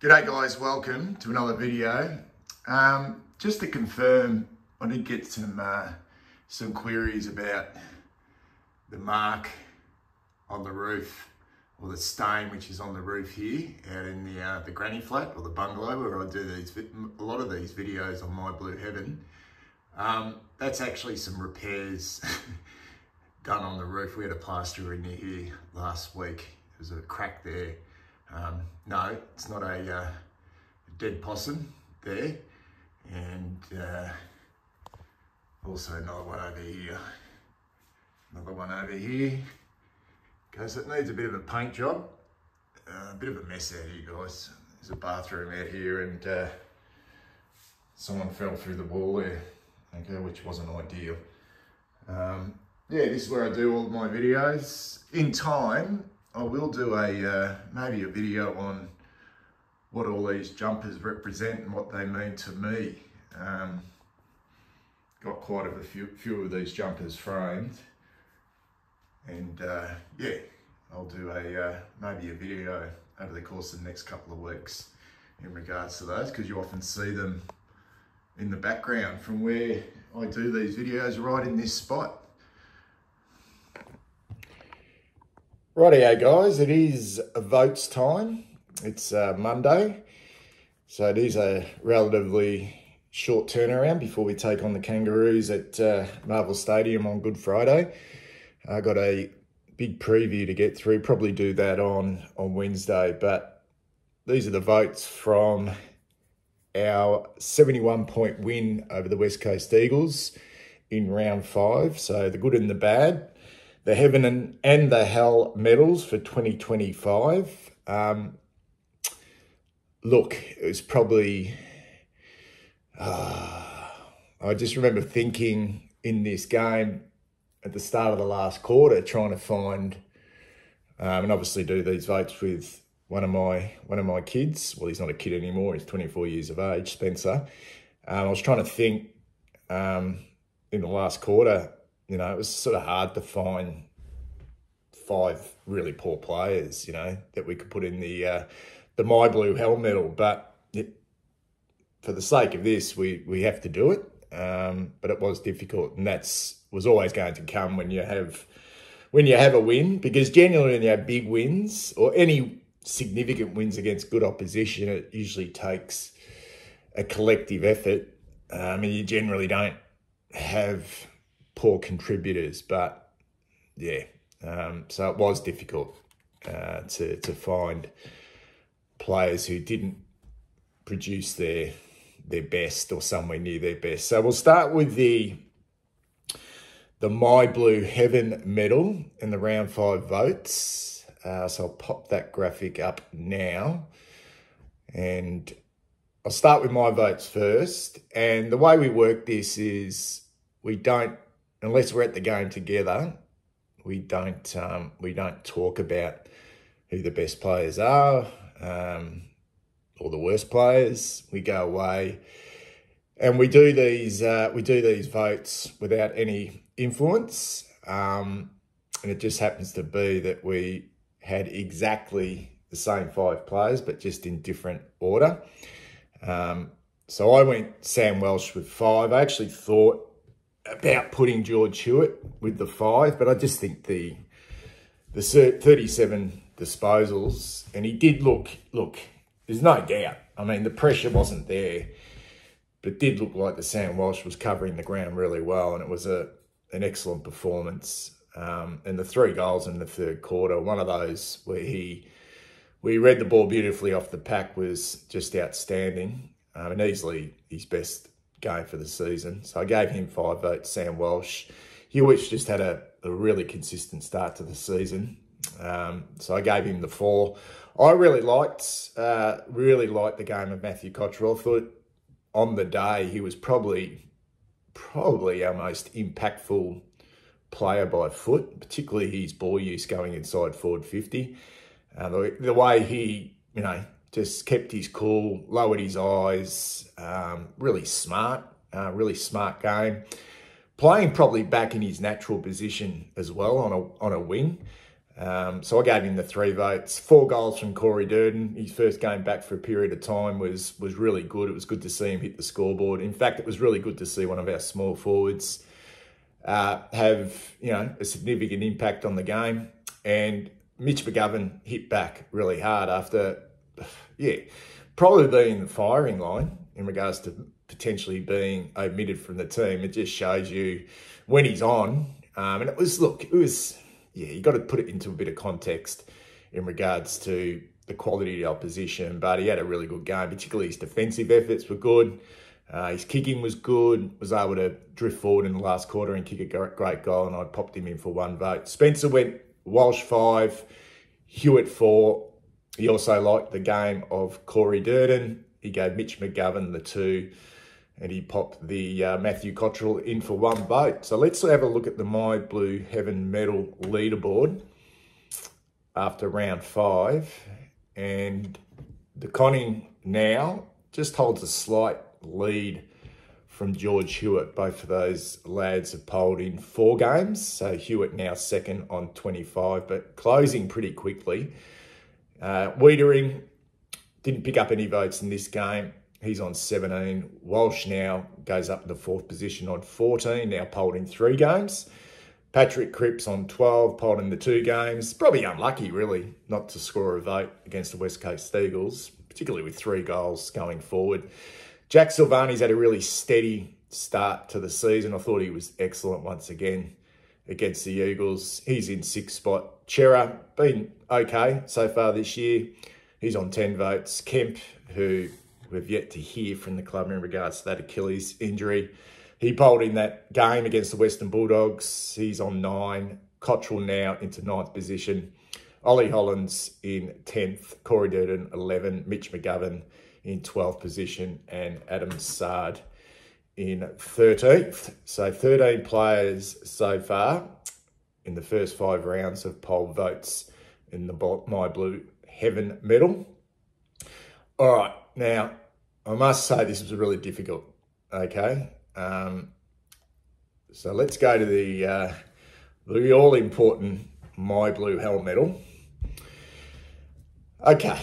G'day guys, welcome to another video. Just to confirm, I did get some queries about the mark on the roof, or the stain which is on the roof here out in the granny flat or the bungalow where I do a lot of these videos on My Blue Heaven. That's actually some repairs done on the roof. We had a plasterer in here last week. There's a crack there. No, it's not a dead possum there, and also another one over here. Another one over here. Because it needs a bit of a paint job. A bit of a mess out here, guys. There's a bathroom out here, and someone fell through the wall there, okay, which wasn't ideal. Yeah, this is where I do all of my videos. In time, I will do maybe a video on what all these jumpers represent and what they mean to me. Got quite a few of these jumpers framed, and yeah, I'll do maybe a video over the course of the next couple of weeks in regards to those, because you often see them in the background from where I do these videos, right in this spot. Rightio guys, it is votes time. It's Monday, so it is a relatively short turnaround before we take on the Kangaroos at Marvel Stadium on Good Friday. I got a big preview to get through, probably do that on Wednesday, but these are the votes from our 71-point win over the West Coast Eagles in round 5. So the good and the bad. The Heaven and the Hell medals for 2025. Look, it was probably... I just remember thinking in this game at the start of the last quarter, trying to find... and obviously do these votes with one of my kids. Well, he's not a kid anymore. He's 24 years of age, Spencer. I was trying to think in the last quarter. You know, it was sort of hard to find 5 really poor players, you know, that we could put in the My Blue Hell medal. But for the sake of this, we have to do it. But it was difficult, and was always going to come when you have a win, because generally when you have big wins or any significant wins against good opposition, it usually takes a collective effort, and you generally don't have poor contributors. But yeah, so it was difficult to find players who didn't produce their best or somewhere near their best. So we'll start with the My Blue Heaven medal and the round 5 votes. So I'll pop that graphic up now, and I'll start with my votes first. And the way we work this is we don't, unless we're at the game together, we don't talk about who the best players are or the worst players. We go away and we do these votes without any influence. And it just happens to be that we had exactly the same 5 players, but just in different order. So I went Sam Welsh with 5. I actually thought about putting George Hewitt with the 5, but I just think the 37 disposals, and he did look, there's no doubt. I mean, the pressure wasn't there, but it did look like the Sam Welsh was covering the ground really well, and it was an excellent performance. And the 3 goals in the third quarter, one of those where we read the ball beautifully off the pack, was just outstanding, and easily his best game for the season. So I gave him 5 votes, Sam Welsh. Hewitt just had a really consistent start to the season. So I gave him the 4. I really liked the game of Matthew Cottrell. I thought on the day he was probably our most impactful player by foot, particularly his ball use going inside forward 50. The way he, just kept his cool, lowered his eyes, really smart game. Playing probably back in his natural position as well on a wing. So I gave him the 3 votes. 4 goals from Corey Durden. His first game back for a period of time was really good. It was good to see him hit the scoreboard. In fact, it was really good to see one of our small forwards have, a significant impact on the game. And Mitch McGovern hit back really hard after, probably being in the firing line in regards to potentially being omitted from the team. It just shows you when he's on. And you got to put it into a bit of context in regards to the quality of the opposition, but he had a really good game, particularly his defensive efforts were good. His kicking was good, was able to drift forward in the last quarter and kick a great goal, and I popped him in for 1 vote. Spencer went Walsh 5, Hewitt 4. He also liked the game of Corey Durden. He gave Mitch McGovern the 2, and he popped the Matthew Cottrell in for 1 vote. So let's have a look at the My Blue Heaven medal leaderboard after round 5. And De Koning now just holds a slight lead from George Hewitt. Both of those lads have polled in 4 games. So Hewitt now second on 25, but closing pretty quickly. Wiedering didn't pick up any votes in this game. He's on 17. Walsh now goes up to the 4th position on 14, now polled in 3 games. Patrick Cripps on 12, polled in the 2 games. Probably unlucky, really, not to score a vote against the West Coast Eagles, particularly with 3 goals going forward. Jack Silvani's had a really steady start to the season. I thought he was excellent once again against the Eagles. He's in 6th spot. Chera, been okay so far this year. He's on 10 votes. Kemp, who we've yet to hear from the club in regards to that Achilles injury. He polled in that game against the Western Bulldogs. He's on 9. Cottrell now into 9th position. Ollie Hollands in 10th. Corey Durden, 11. Mitch McGovern in 12th position. And Adam Sard in 13th. So 13 players so far in the first 5 rounds of poll votes in the My Blue Heaven medal. All right, now, I must say this was really difficult, okay? So let's go to the all-important My Blue Hell medal. Okay.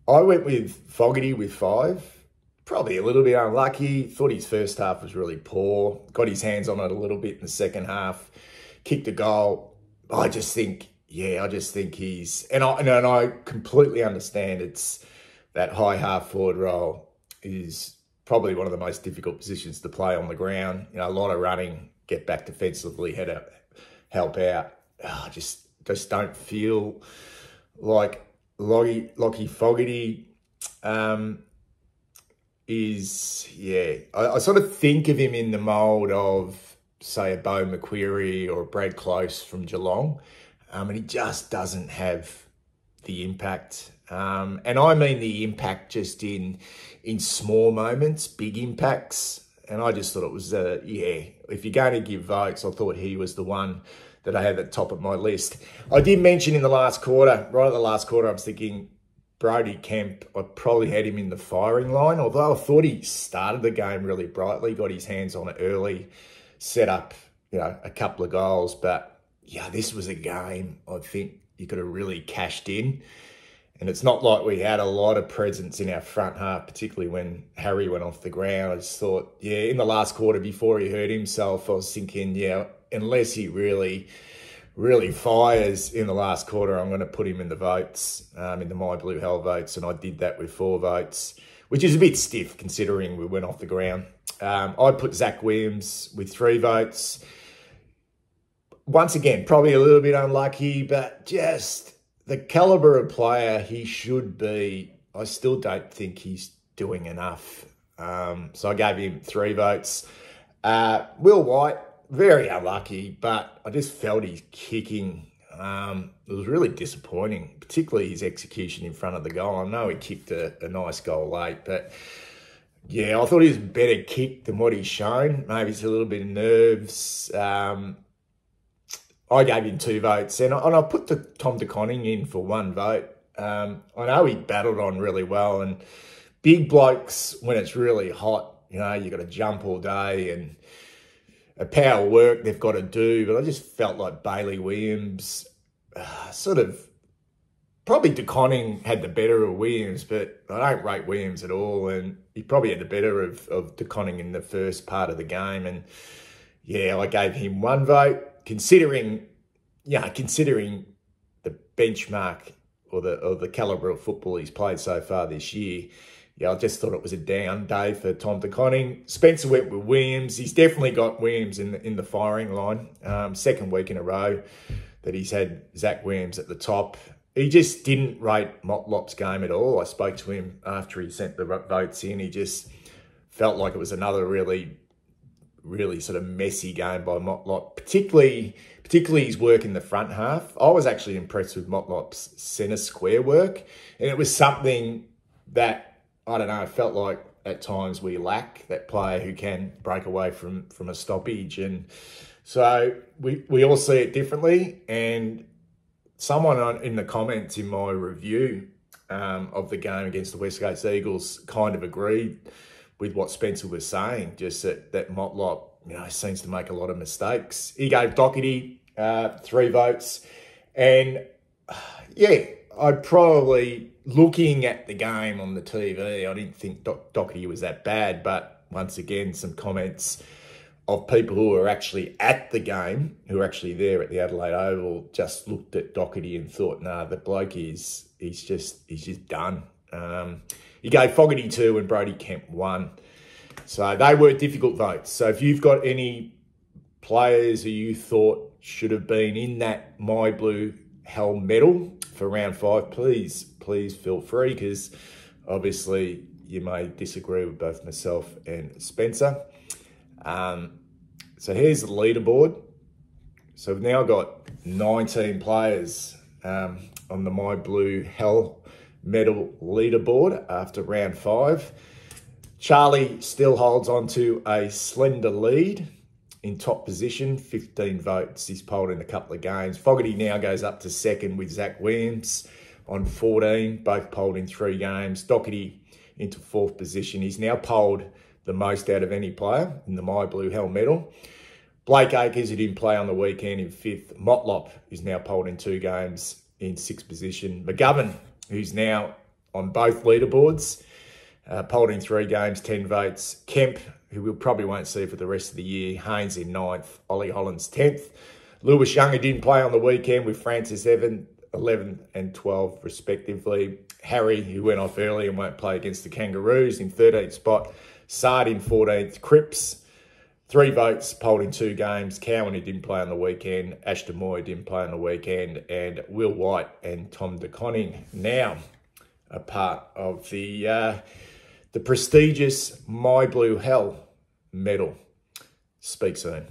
I went with Fogarty with 5. Probably a little bit unlucky. Thought his first half was really poor. Got his hands on it a little bit in the second half. Kicked a goal. I just think he's... And I completely understand it's... That high half forward role is probably one of the most difficult positions to play on the ground. A lot of running, get back defensively, help out. I just don't feel like Lockie Fogarty is, I sort of think of him in the mould of, say, a Beau McQuarrie or a Brad Close from Geelong. And he just doesn't have the impact. And I mean the impact just in small moments, big impacts. And I just thought it was, if you're going to give votes, I thought he was the one that I had at the top of my list. I did mention in the last quarter, right at the last quarter, I was thinking Brody Kemp, I probably had him in the firing line, although I thought he started the game really brightly, got his hands on it early, set up, a couple of goals. But yeah, this was a game I think you could have really cashed in. And it's not like we had a lot of presence in our front half, particularly when Harry went off the ground. I just thought, in the last quarter before he hurt himself, I was thinking, unless he really, really fires in the last quarter, I'm going to put him in the votes, in the My Blue Hell votes. And I did that with 4 votes, which is a bit stiff considering we went off the ground. I put Zach Williams with 3 votes. Once again, probably a little bit unlucky, but just... the calibre of player he should be, I still don't think he's doing enough. So I gave him 3 votes. Will White, very unlucky, but I just felt his kicking. It was really disappointing, particularly his execution in front of the goal. I know he kicked a nice goal late, but I thought he was a better kick than what he's shown. Maybe it's a little bit of nerves. I gave him 2 votes, and I put Tom De Koning in for 1 vote. I know he battled on really well, and big blokes, when it's really hot, you got to jump all day, and a power work they've got to do, but I just felt like Bailey Williams sort of, probably De Koning had the better of Williams, but I don't rate Williams at all, and he probably had the better of De Koning in the first part of the game. And yeah, I gave him 1 vote, considering the benchmark or the calibre of football he's played so far this year. Yeah, I just thought it was a down day for Tom De Koning. Spencer went with Williams. He's definitely got Williams in the firing line. Second week in a row that he's had Zach Williams at the top. He just didn't rate Motlop's game at all. I spoke to him after he sent the votes in. He just felt like it was another really sort of messy game by Motlop, particularly his work in the front half. I was actually impressed with Motlop's centre square work, and it was something that, I don't know, I felt like at times we lack, that player who can break away from a stoppage. And so we all see it differently, and someone in the comments in my review of the game against the West Coast Eagles kind of agreed with what Spencer was saying, just that Motlop, seems to make a lot of mistakes. He gave Doherty 3 votes. And yeah, I'd probably, looking at the game on the TV, I didn't think Doherty was that bad, but once again, some comments of people who were actually at the game, who were actually there at the Adelaide Oval, just looked at Doherty and thought, nah, the bloke he's just done. He gave Fogarty 2 and Brody Kemp 1. So they were difficult votes. So if you've got any players who you thought should have been in that My Blue Hell medal for round 5, please feel free, because obviously you may disagree with both myself and Spencer. So here's the leaderboard. So we've now got 19 players on the My Blue Hell medal leaderboard after round 5. Charlie still holds on to a slender lead in top position, 15 votes. He's polled in a couple of games. Fogarty now goes up to second with Zach Williams on 14, both polled in 3 games. Doherty into 4th position. He's now polled the most out of any player in the My Blue Hell medal. Blake Acres, who didn't play on the weekend, in 5th. Motlop, who's now polled in 2 games, in 6th position. McGovern, who's now on both leaderboards, polled in 3 games, 10 votes. Kemp, who we probably won't see for the rest of the year. Haynes in 9th. Ollie Hollands 10th. Lewis Young, who didn't play on the weekend, with Francis Evan 11th and 12th respectively. Harry, who went off early and won't play against the Kangaroos, in 13th spot. Sard in 14th. Cripps, 3 votes, polled in 2 games. Cowan, who didn't play on the weekend. Ashton Moore, who didn't play on the weekend. And Will White and Tom De Koning, now a part of the prestigious My Blue Hell medal. Speak soon.